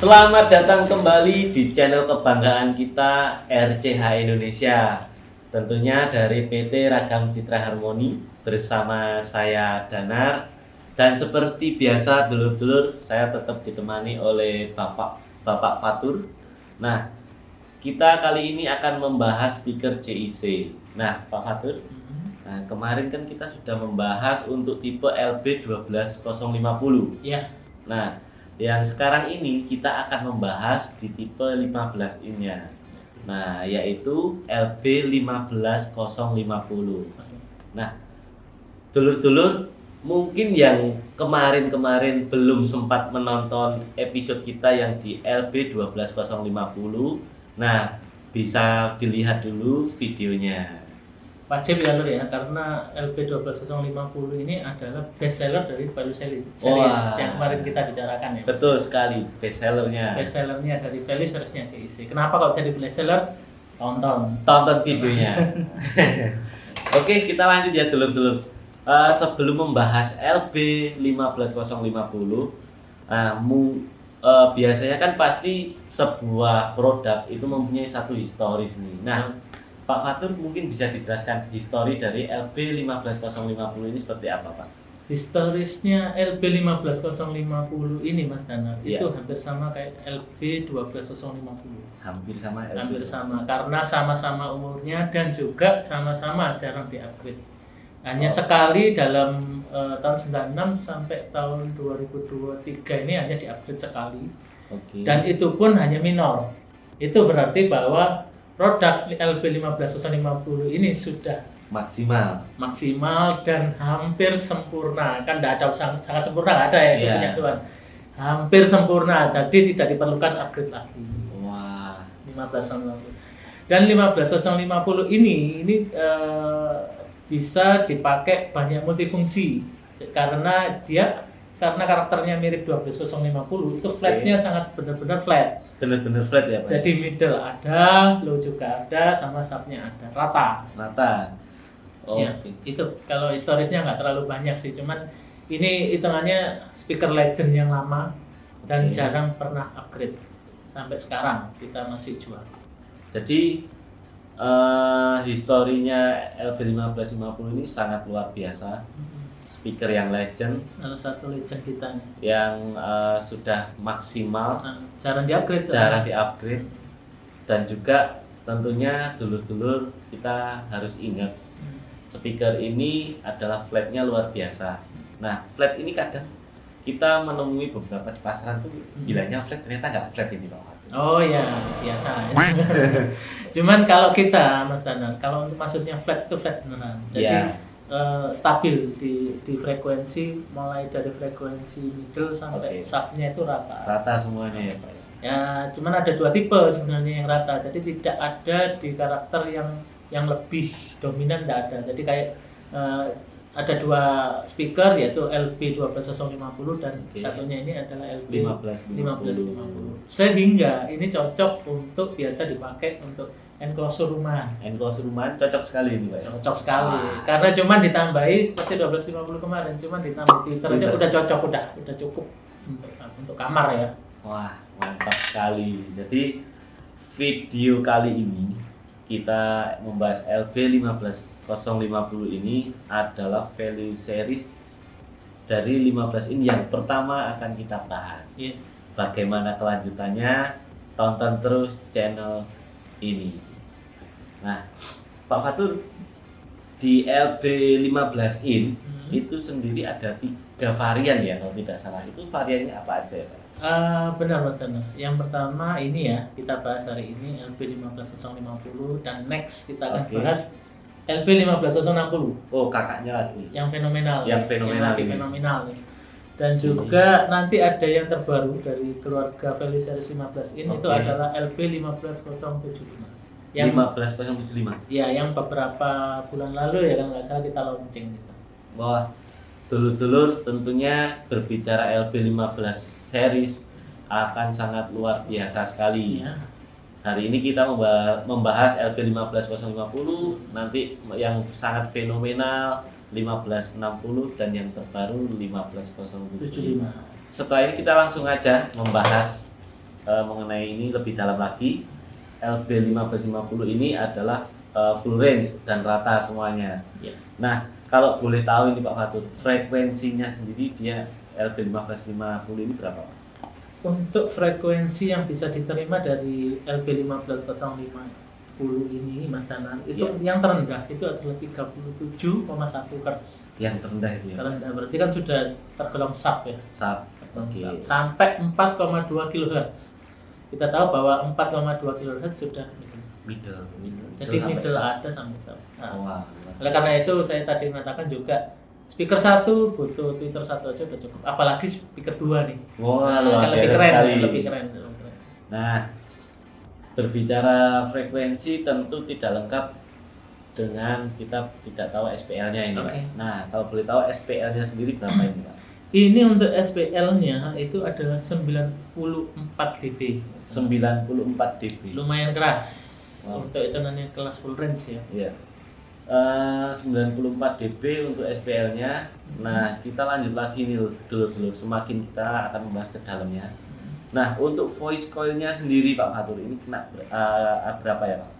Selamat datang kembali di channel kebanggaan kita RCH Indonesia. Tentunya dari PT Ragam Citra Harmoni bersama saya Danar. Dan seperti biasa dulur-dulur, saya tetap ditemani oleh Bapak Fatur. Nah, kita kali ini akan membahas speaker CIC. Nah, Pak Fatur, kemarin kan kita sudah membahas untuk tipe LB12050. Ya. Nah, yang sekarang ini kita akan membahas di tipe 15 in-nya. Nah, yaitu LB15050. Nah, dulur-dulur, mungkin yang kemarin-kemarin belum sempat menonton episode kita yang di LB12050. Nah, bisa dilihat dulu videonya. Wajib ya Lur ya, karena LB12050 ini adalah best seller dari Value Series yang kemarin kita bicarakan ya. Betul sekali, best sellernya. Best sellernya dari Value Seriesnya CIC. Kenapa kalau jadi best seller? Tonton Videonya. Oke, kita lanjut ya dulur-dulur. Sebelum membahas LB15050, biasanya kan pasti sebuah produk itu mempunyai satu historis nih. Nah, Pak Fatur mungkin bisa dijelaskan histori dari LB15050 ini seperti apa, Pak? Historisnya LB15050 ini Mas Danar, itu hampir sama kayak LB12050. Hampir sama. Hampir sama, karena sama-sama umurnya dan juga sama-sama jarang di-upgrade. Hanya sekali dalam tahun 96 sampai tahun 2023 ini hanya di-upgrade sekali. Dan itu pun hanya minor. Itu berarti bahwa produk LB15050 ini sudah maksimal dan hampir sempurna. Kan tidak ada sangat sempurna, nggak ada ya, punya Tuhan. Hampir sempurna, jadi tidak diperlukan upgrade lagi. Wah. 15050. Dan 15050 ini bisa dipakai banyak multifungsi karena karakternya mirip 12050 itu flatnya sangat benar-benar flat. Benar-benar flat ya, Pak. Jadi middle ada, low juga ada, sama subnya ada, rata. Oh, ya, itu kalau historisnya nggak terlalu banyak sih, cuman ini hitungannya speaker legend yang lama dan jarang pernah upgrade sampai sekarang kita masih jual. Jadi historinya LB15050 ini sangat luar biasa. Speaker yang legend, salah satu legend kita yang sudah maksimal, jarang di-upgrade, dan juga tentunya dulur-dulur kita harus ingat speaker ini adalah flatnya luar biasa. Nah, flat ini kadang kita menemui beberapa di pasaran tuh gilanya flat, ternyata nggak flat ini, Pak. Oh ya, biasa. Cuman kalau kita Mas Danar, kalau maksudnya flat itu flat beneran. Jadi stabil di frekuensi, mulai dari frekuensi middle sampai subnya itu rata semuanya ya, Pak. Ya, cuman ada dua tipe sebenarnya yang rata, jadi tidak ada di karakter yang lebih dominan, tidak ada. Jadi kayak ada dua speaker yaitu LB12050 dan satunya ini adalah LB15050. Sehingga ini cocok untuk biasa dipakai untuk enclosure rumah cocok sekali ini, Pak. Cocok sekali. Karena cuman ditambahi seperti 1250 kemarin, cuman ditambah Twitter aja udah cocok, udah cukup untuk kamar ya. Wah, mantap sekali. Jadi video kali ini kita membahas LB15050 ini adalah value series dari 15 in yang pertama akan kita bahas. Yes. Bagaimana kelanjutannya? Tonton terus channel ini. Nah, Pak Fatur, di LB15 in itu sendiri ada 3 varian ya, kalau tidak salah. Itu variannya apa aja ya, Pak? Benar Mas Dana. Yang pertama ini ya, kita bahas hari ini LB15050 dan next kita akan bahas LB15060. Oh, kakaknya lagi. Yang fenomenal. Yang fenomenal nih. Dan juga nanti ada yang terbaru dari keluarga Value Series 15 in itu adalah LB15075. Yang 15075. Ya, yang beberapa bulan lalu ya kan nggak salah kita launching gitu. Wah, dulur-dulur, tentunya berbicara LB15 series akan sangat luar biasa sekali. Ya. Hari ini kita membahas LB15050, nanti yang sangat fenomenal 1560 dan yang terbaru 15075. Setelah ini kita langsung aja membahas mengenai ini lebih dalam lagi, LB 1550 ini adalah full range dan rata semuanya. Ya. Nah, kalau boleh tahu ini Pak Fatur, frekuensinya sendiri dia LB 1550 ini berapa Pak? Untuk frekuensi yang bisa diterima dari LB 1550 ini Mas Danar, itu yang terendah itu adalah 37,1 Hz. Yang terendah itu ya? Terendah berarti kan sudah tergolong sub ya. Sub. Oke. Sampai 4,2 kHz. Kita tahu bahwa 4,2 kHz sudah Middle. jadi sampai middle sub. ada sampai sub. Nah, Wah. oleh karena itu saya tadi mengatakan juga speaker satu butuh tweeter satu aja udah cukup. Apalagi speaker dua nih. Wah, luar Akan lebih biasa keren, sekali. lebih keren. Nah, berbicara frekuensi tentu tidak lengkap dengan kita tidak tahu SPL-nya ini, Pak. Oke. Nah, kalau boleh tahu SPL-nya sendiri berapa ini, Pak? Ini untuk SPL-nya itu adalah 94 dB. 94 dB. Lumayan keras. Wow. Untuk hitungannya kelas full range ya. Iya. 94 dB untuk SPL-nya. Nah, kita lanjut lagi nih dulu. Semakin kita akan membahas ke dalamnya. Nah, untuk voice coil-nya sendiri Pak Fatur ini kena berapa ya, Pak?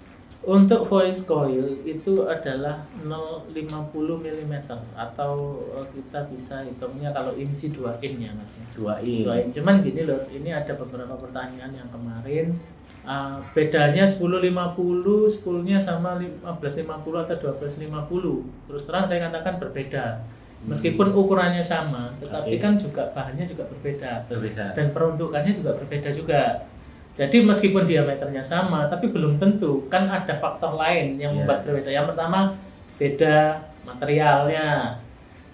Untuk voice coil itu adalah 0,50 mm atau kita bisa hitungnya kalau inci 2 in ya Mas. 2 in. 2 in. Cuman gini loh, ini ada beberapa pertanyaan yang kemarin bedanya 1050, 10-nya sama 1550 atau 1250. Terus terang saya katakan berbeda. Meskipun ukurannya sama, tetapi kan juga bahannya juga berbeda. Dan peruntukannya juga berbeda juga. Jadi meskipun diameternya sama, tapi belum tentu, kan ada faktor lain yang membuat berbeda. Yang pertama, beda materialnya.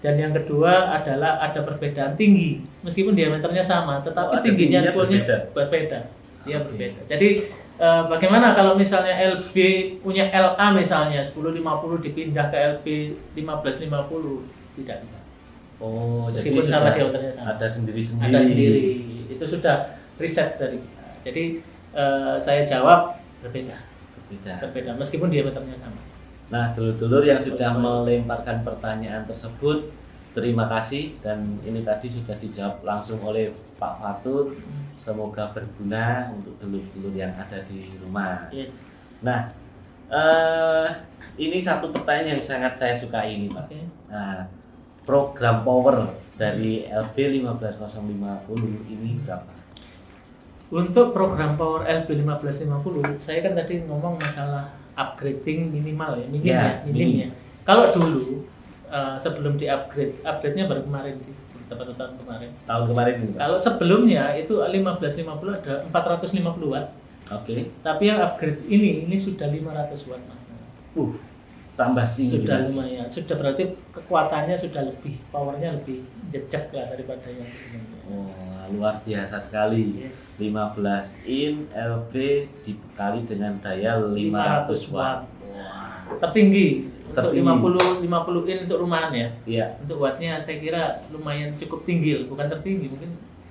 Dan yang kedua adalah ada perbedaan tinggi. Meskipun diameternya sama, tetapi tingginya spoolnya berbeda. Dia berbeda. Jadi bagaimana kalau misalnya LB punya LA misalnya 1050 dipindah ke LB 1550? Tidak bisa. Oh, meskipun jadi sama diameternya sama. Ada sendiri-sendiri. Ada sendiri. Itu sudah riset dari kita. Jadi saya jawab berbeda. Berbeda meskipun diameternya sama. Nah, dulur-dulur yang sudah melemparkan pertanyaan tersebut, terima kasih dan ini tadi sudah dijawab langsung oleh Pak Fatur. Semoga berguna untuk dulur-dulur yang ada di rumah. Yes. Nah, ini satu pertanyaan yang sangat saya sukai ini, Pak. Okay. Nah, program power dari LB 15050 ini berapa? Untuk program power LB 1550, saya kan tadi ngomong masalah upgrading minimal ya, minim ya. Kalau dulu sebelum upgrade-nya baru kemarin sih, beberapa tahun kemarin. Tahun kemarin ini, Pak? Kalau sebelumnya itu 1550 ada 450 watt. Oke. Tapi yang upgrade ini sudah 500 watt, Mas. Tambah tinggi. Sudah lumayan, sudah berarti kekuatannya sudah lebih, powernya lebih jejak lah daripada yang sebelumnya. Oh, luar biasa sekali. Yes. 15 in LB dikali dengan daya 500 watt. Wah, tertinggi. Untuk 50 in untuk rumahan ya. Iya. Untuk wattnya saya kira lumayan cukup tinggi, bukan tertinggi,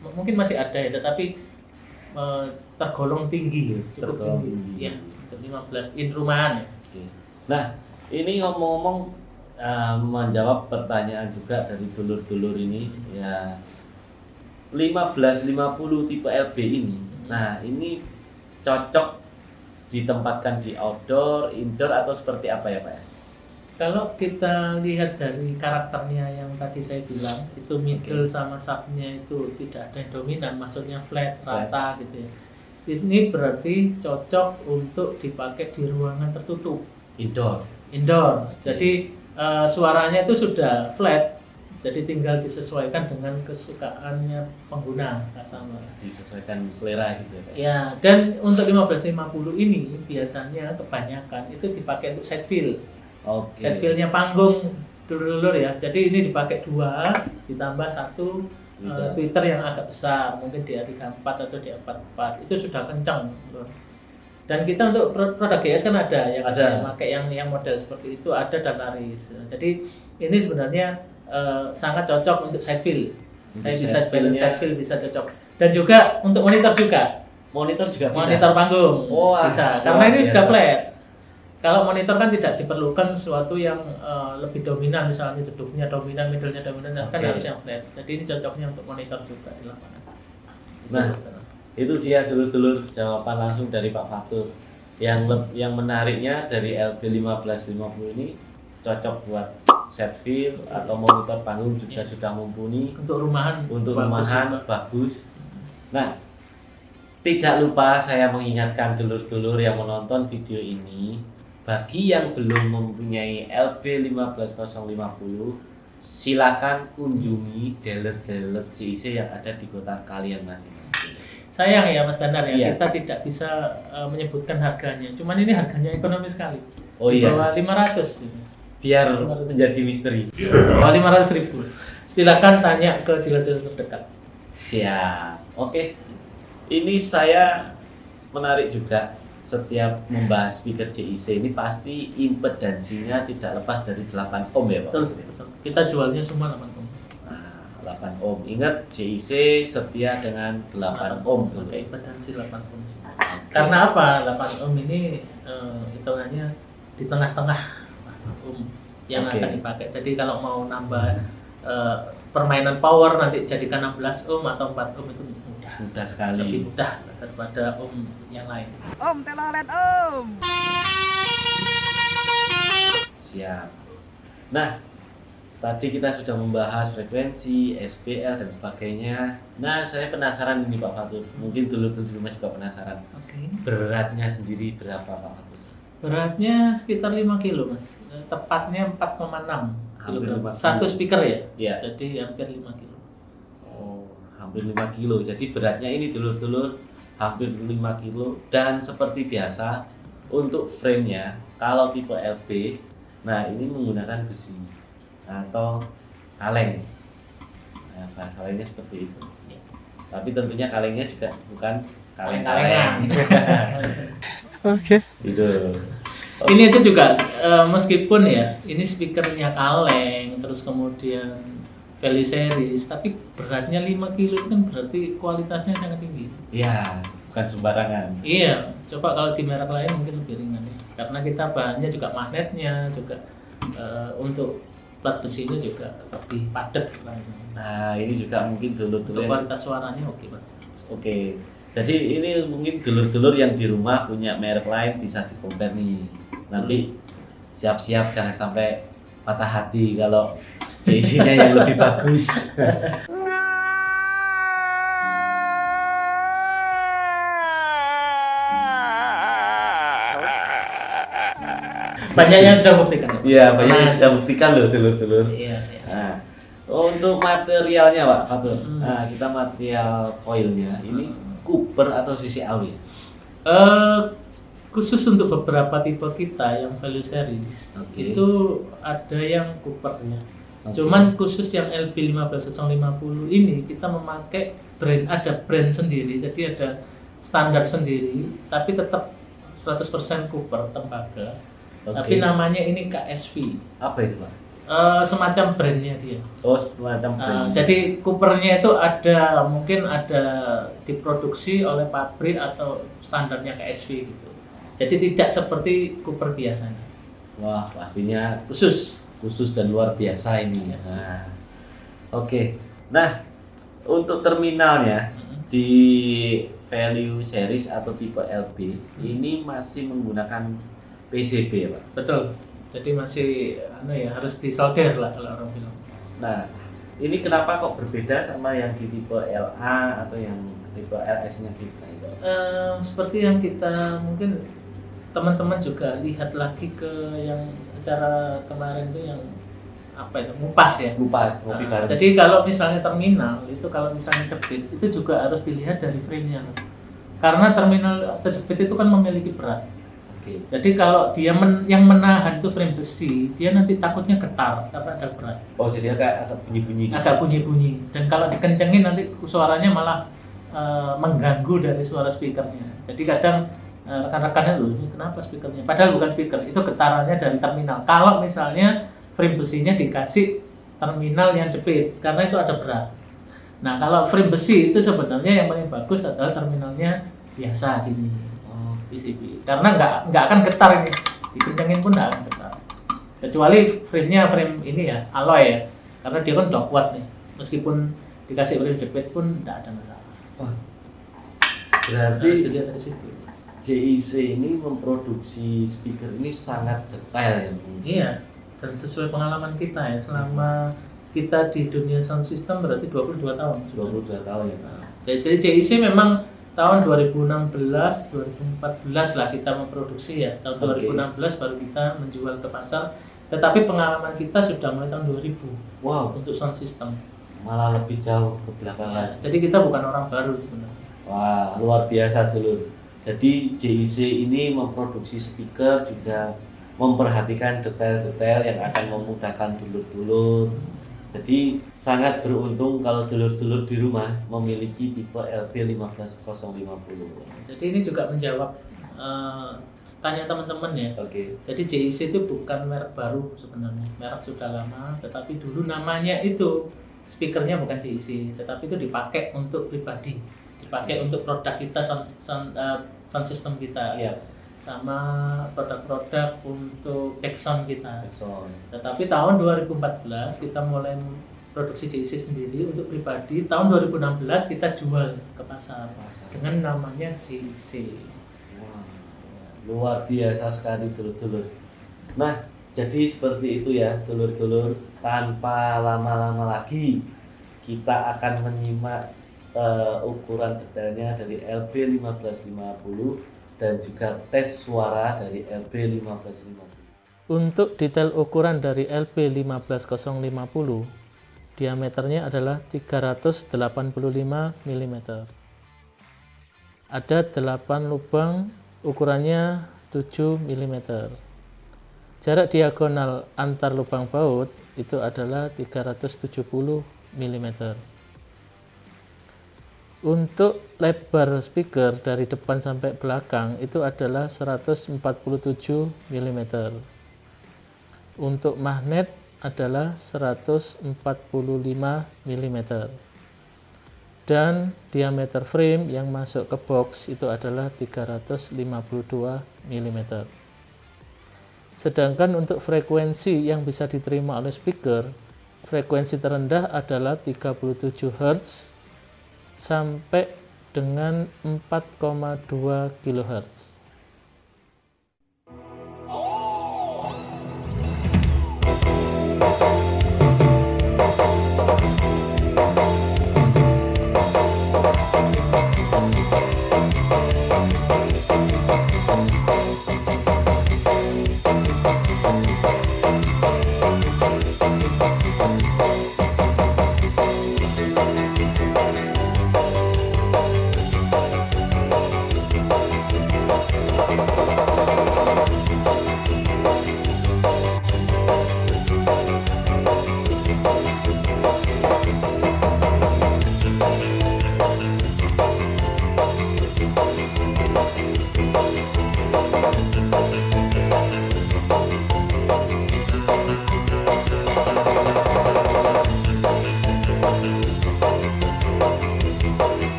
mungkin masih ada ya, tetapi tergolong tinggi, cukup tinggi. Ya, untuk 15 in rumahan ya. Oke. Nah, ini ngomong-ngomong menjawab pertanyaan juga dari dulur-dulur ini ya, 1550 tipe LB ini. Nah, ini cocok ditempatkan di outdoor, indoor atau seperti apa ya, Pak? Kalau kita lihat dari karakternya yang tadi saya bilang, itu middle sama subnya itu tidak ada yang dominan, maksudnya flat, rata gitu ya. Ini berarti cocok untuk dipakai di ruangan tertutup. Indoor. Jadi suaranya itu sudah flat, jadi tinggal disesuaikan dengan kesukaannya pengguna customer. Disesuaikan selera gitu ya, Pak? Ya, dan untuk 1550 ini biasanya kebanyakan itu dipakai untuk set fill. Oke. Set fillnya panggung dulur-dulur ya. Jadi ini dipakai 2 ditambah 1 tweeter yang agak besar, mungkin di A34 atau di A44. Itu sudah kencang. Dan kita untuk produk GS kan ada yang pakai yang model seperti itu, ada dan laris. Jadi ini sebenarnya sangat cocok untuk side fill. Saya bisa side fill bisa cocok. Dan juga untuk monitor juga. Monitor bisa. Monitor panggung bisa. Karena ini sudah flat. Kalau monitor kan tidak diperlukan sesuatu yang lebih dominan, misalnya jeduknya dominan, middle-nya dominan, kan harus yang flat. Jadi ini cocoknya untuk monitor juga di lapangan. Nah, Itu dia dulur-dulur jawaban langsung dari Pak Fatur. Yang menariknya dari LB1550 ini cocok buat set fill atau monitor panggung juga sudah mumpuni. Untuk rumahan bagus. Nah, tidak lupa saya mengingatkan dulur-dulur yang menonton video ini, bagi yang belum mempunyai LB15050, silakan kunjungi dealer-dealer CIC yang ada di kota kalian masing-masing. Sayang ya Mas Danar ya, Iya. kita tidak bisa menyebutkan harganya. Cuman ini harganya ekonomis sekali. Oh Di iya, bawah 500. biar menjadi misteri. Bawah 500.000. Silakan tanya ke dealer-dealer terdekat. Siap. Oke. Ini saya menarik juga, setiap membahas speaker CIC ini pasti impedansinya tidak lepas dari 8 ohm ya Pak? Betul. Kita jualnya semua 8 ohm. Nah, 8 ohm. Ingat CIC setia dengan 8 ohm. Pakai impedansi 8 ohm. Karena apa? 8 ohm ini hitungannya di tengah-tengah ohm yang Oke. akan dipakai. Jadi kalau mau nambah permainan power nanti jadikan 16 ohm atau 4 ohm itu mudah. Mudah sekali. Lebih mudah daripada ohm yang lain. Om telolet om. Siap. Nah, tadi kita sudah membahas frekuensi, SPL dan sebagainya. Nah, saya penasaran ini Pak Fatur. Mungkin dulur-dulur di rumah juga penasaran. Oke. Beratnya sendiri berapa Pak Fatur? Beratnya sekitar 5 kilo Mas. Tepatnya 4,6 Hampir kilogram. 5 Satu kilo. speaker ya? Iya. Jadi hampir 5 kilo. Oh, hampir 5 kilo. Jadi beratnya ini dulur-dulur hampir 5 kilo. Dan seperti biasa untuk frame-nya kalau tipe LB, nah ini menggunakan besi atau kaleng. Nah, bahasa lainnya seperti itu. Tapi tentunya kalengnya juga bukan kaleng-kaleng. Oke. Gitu. Ini aja juga meskipun ya ini speakernya kaleng terus kemudian value series tapi beratnya 5 kilo kan berarti kualitasnya sangat tinggi. Ya, bukan sembarangan. Iya, coba kalau di merek lain mungkin lebih ringan ya. Karena kita bahannya juga magnetnya juga untuk plat besinya juga lebih padat lah. Nah, ini juga mungkin Untuk dulur-dulur yang kualitas suaranya oke Mas. Oke, jadi ini mungkin dulur-dulur yang di rumah punya merek lain bisa di-compare nih. Nanti siap-siap jangan sampai patah hati kalau CIC-nya yang lebih bagus. Banyak yang sudah buktikan. Iya, banyak yang Nah, sudah buktikan loh dulur-dulur. Iya. Nah, untuk materialnya Pak Fatur, Hmm. nah kita material coilnya ini Cooper atau CCAW? Khusus untuk beberapa tipe kita yang value series Oke. itu ada yang Coopernya. Oke. Cuman khusus yang LB15050 ini kita memakai brand sendiri, jadi ada standar sendiri, tapi tetap 100% Cooper tembaga. Oke. Tapi namanya ini KSV, Apa itu Pak? semacam brandnya dia. Oh, semacam brand. Jadi Coopernya itu mungkin ada diproduksi oleh pabrik atau standarnya KSV gitu. Jadi tidak seperti Cooper biasanya. Wah, pastinya Khusus. khusus dan luar biasa ini. Yes. Nah, oke. Nah, untuk terminalnya di value series atau tipe LB ini masih menggunakan PCB ya Pak. Betul. Jadi masih harus disolder lah kalau orang bilang. Nah, ini kenapa kok berbeda sama yang di tipe LA atau yang tipe LS-nya kita itu? Seperti yang kita mungkin teman-teman juga lihat lagi ke yang acara kemarin itu yang ngupas ya. Lupa, kopi bareng. Jadi kalau misalnya terminal itu kalau misalnya jepit itu juga harus dilihat dari frame-nya. Karena terminal atau jepit itu kan memiliki berat. Oke. Jadi kalau dia yang menahan itu frame besi, dia nanti takutnya getar karena ada berat. Oh, jadi kayak agak bunyi-bunyi gitu. Agak bunyi-bunyi. Dan kalau dikencengin nanti suaranya malah mengganggu dari suara speakernya. Jadi kadang rekan-rekannya loh, ini kenapa speakernya? Padahal bukan speaker, itu getarannya dari terminal. Kalau misalnya frame besinya dikasih terminal yang jepit, karena itu ada berat. Nah kalau frame besi itu sebenarnya yang paling bagus adalah terminalnya biasa ini, PCB. Karena nggak akan getar ini, dikencengin pun nggak akan getar. Kecuali frame-nya frame ini ya, alloy ya, karena dia kan udah kuat nih. Meskipun dikasih frame jepit pun nggak ada masalah. Berarti Harus dilihat dari situ. JIC ini memproduksi speaker ini sangat detail ya Bu. Iya, dan sesuai pengalaman kita ya selama kita di dunia sound system berarti 22 tahun. 22 tahun ya Pak. Jadi JIC memang tahun 2016, 2014 lah kita memproduksi ya. Tahun Oke. 2016 baru kita menjual ke pasar. Tetapi pengalaman kita sudah mulai tahun 2000 Wow, untuk sound system. malah lebih jauh ke belakang Ya, lagi. jadi kita bukan orang baru sebenarnya. Wah, luar biasa dulur. Jadi JIC ini memproduksi speaker juga memperhatikan detail-detail yang akan memudahkan dulur-dulur. Jadi sangat beruntung kalau dulur-dulur di rumah memiliki tipe LP15050. Jadi ini juga menjawab tanya teman-teman ya. Oke. Jadi JIC itu bukan merek baru sebenarnya, merek sudah lama. Tetapi dulu namanya itu speakernya bukan JIC, tetapi itu dipakai untuk pribadi, dipakai untuk produk kita sound system kita, Iya. sama produk-produk untuk back sound kita. Excellent. Tetapi tahun 2014 kita mulai produksi JIC sendiri untuk pribadi. Tahun 2016 kita jual ke pasar dengan namanya JIC. Wah, luar biasa sekali dulur-dulur. Nah, jadi seperti itu ya dulur-dulur. Tanpa lama-lama lagi kita akan menyimak ukuran detailnya dari LP1550 dan juga tes suara dari LP1550. Untuk detail ukuran dari LP15050, diameternya adalah 385 mm. Ada 8 lubang, ukurannya 7 mm. Jarak diagonal antar lubang baut itu adalah 370 mm. Untuk lebar speaker dari depan sampai belakang itu adalah 147 mm. Untuk magnet adalah 145 mm. Dan diameter frame yang masuk ke box itu adalah 352 mm. Sedangkan untuk frekuensi yang bisa diterima oleh speaker, frekuensi terendah adalah 37 Hz sampai dengan 4,2 kHz.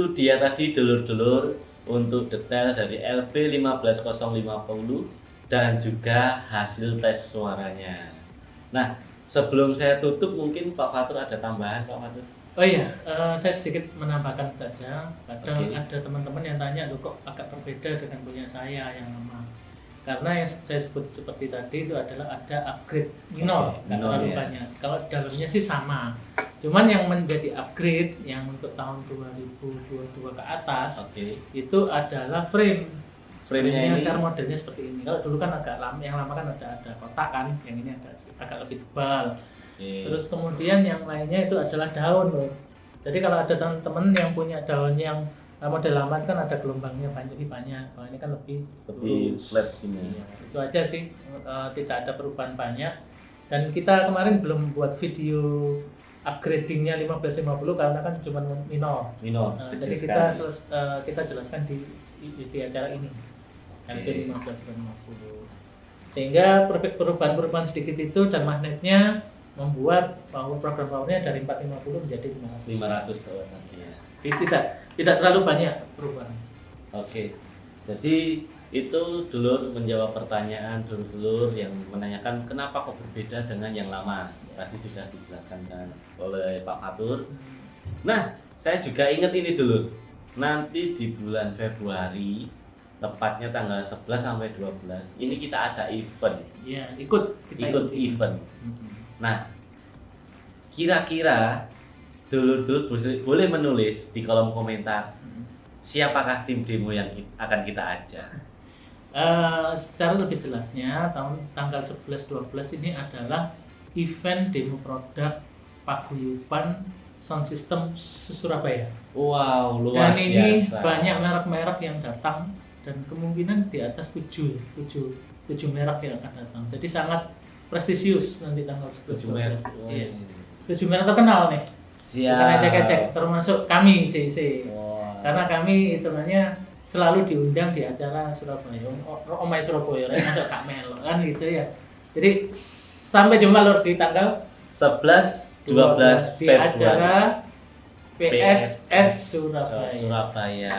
itu dia tadi dulur-dulur untuk detail dari LB 15050 dan juga hasil tes suaranya. Nah, sebelum saya tutup mungkin Pak Fatur ada tambahan, Pak Fatur? Oh iya, saya sedikit menambahkan saja. Kadang Oke. ada teman-teman yang tanya, loh kok agak berbeda dengan punya saya yang lama. Karena yang saya sebut seperti tadi itu adalah ada upgrade minor, Oke, nggak minor, terlalu ya. banyak. Kalau dalamnya sih sama. Cuman yang menjadi upgrade yang untuk tahun 2022 ke atas Oke. itu adalah frame. Frame-nya Frame-nya ini sekarang modelnya seperti ini. Kalau dulu kan agak lama, yang lama kan ada kotak kan, yang ini agak lebih tebal. oke. Terus kemudian yang lainnya itu adalah daun loh. Jadi kalau ada teman-teman yang punya daun yang model lama kan ada gelombangnya banyak. Kalau ini kan lebih lebih lurus. flat ini. Iya, itu aja sih, tidak ada perubahan banyak. Dan kita kemarin belum buat video upgradingnya 1550 karena kan cuma minor. Minor. Jadi kecil kita sekali. kita jelaskan di acara ini LP 1550. Sehingga perubahan-perubahan sedikit itu dan magnetnya membuat program powernya dari 450 menjadi 500. 500 tahun nanti ya. Jadi tidak terlalu banyak perubahan. Oke. Jadi itu dulur menjawab pertanyaan dulur-dulur yang menanyakan kenapa kok berbeda dengan yang lama. Tadi sudah dijelaskan oleh Pak Fatur. Nah, saya juga ingat ini dulu. Nanti di bulan Februari, tepatnya tanggal 11 sampai 12, ini kita ada event. Ya, kita Ikut event. Mhm. Nah, kira-kira dulur-dulur boleh menulis di kolom komentar siapakah tim demo yang akan kita ajak. Secara lebih jelasnya tanggal 11-12 ini adalah event demo produk paguyuban sound system Surabaya. Wow, luar Dan ini biasa. banyak merek-merek yang datang dan kemungkinan di atas 7 merek yang akan datang. Jadi sangat prestisius nanti tanggal 11-12. Iya. 7 merek terkenal nih. Siap. Bukan ecek-ecek, termasuk kami JC. Wah. Karena kami hitungannya selalu diundang di acara Surabaya, Omai Surabaya, masuk Kak Melo kan gitu ya. Jadi sampai jumpa lor di tanggal 11 12 di Februari. acara PSS Surabaya. Surabaya.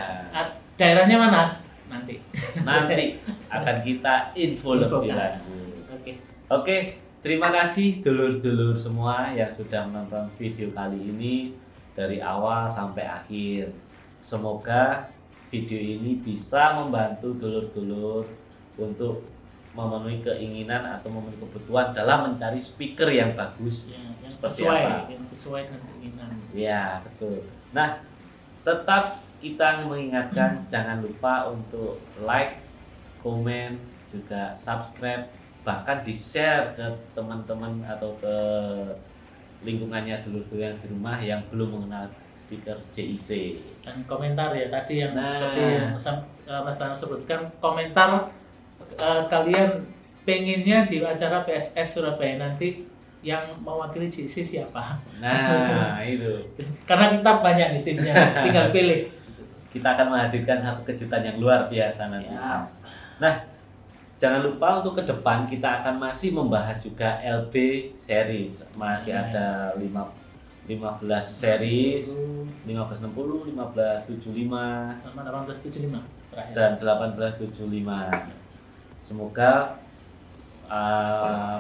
Daerahnya mana? Nanti. Nanti akan kita info lebih Infokan. lanjut. Oke. Oke, terima kasih dulur-dulur semua yang sudah menonton video kali ini dari awal sampai akhir. Semoga video ini bisa membantu dulur-dulur untuk memenuhi keinginan atau memenuhi kebutuhan dalam mencari speaker yang bagus. Ya, yang Seperti sesuai, apa? yang sesuai dengan keinginan. Ya, betul. Nah, tetap kita mengingatkan jangan lupa untuk like, komen, juga subscribe, bahkan di-share ke teman-teman atau ke lingkungannya dulur-dulur yang di rumah yang belum mengenal speaker JIC. Dan komentar ya tadi yang Nah. seperti yang Mas Tanur sebutkan, komentar sekalian pengennya di acara PSS Surabaya nanti yang mewakili JC siapa. Nah, itu. Karena kita banyak nih timnya, tinggal pilih. Kita akan menghadirkan satu kejutan yang luar biasa nanti. Siap. Nah, jangan lupa untuk ke depan kita akan masih membahas juga LB series. Masih ada 15 series, 1560, 1575, Sama 1875 terakhir. dan 1875. Semoga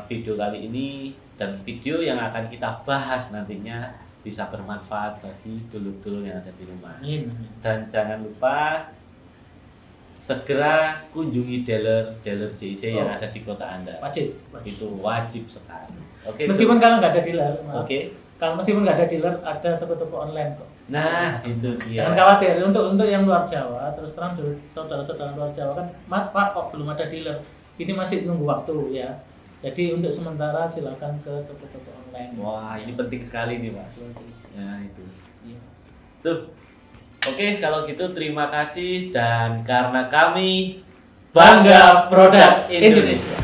video kali ini dan video yang akan kita bahas nantinya bisa bermanfaat bagi dulur-dulur yang ada di rumah. Amin. Dan jangan lupa segera kunjungi dealer JIC yang ada di kota Anda. Wajib. Itu wajib sekali. Oke. Meskipun kalau nggak ada dealer, maaf. Oke. Kalau meskipun nggak ada dealer, ada toko-toko online kok. Nah, itu dia. Jangan khawatir, untuk yang luar Jawa, terus terang saudara-saudara luar Jawa kan, Pak kok belum ada dealer, ini masih nunggu waktu ya. Jadi untuk sementara silakan ke toko-toko online. Wah, ini penting sekali nih, Pak. Jual JC. Ya, itu. Iya. Tuh. Oke, kalau gitu terima kasih dan karena kami bangga produk Indonesia.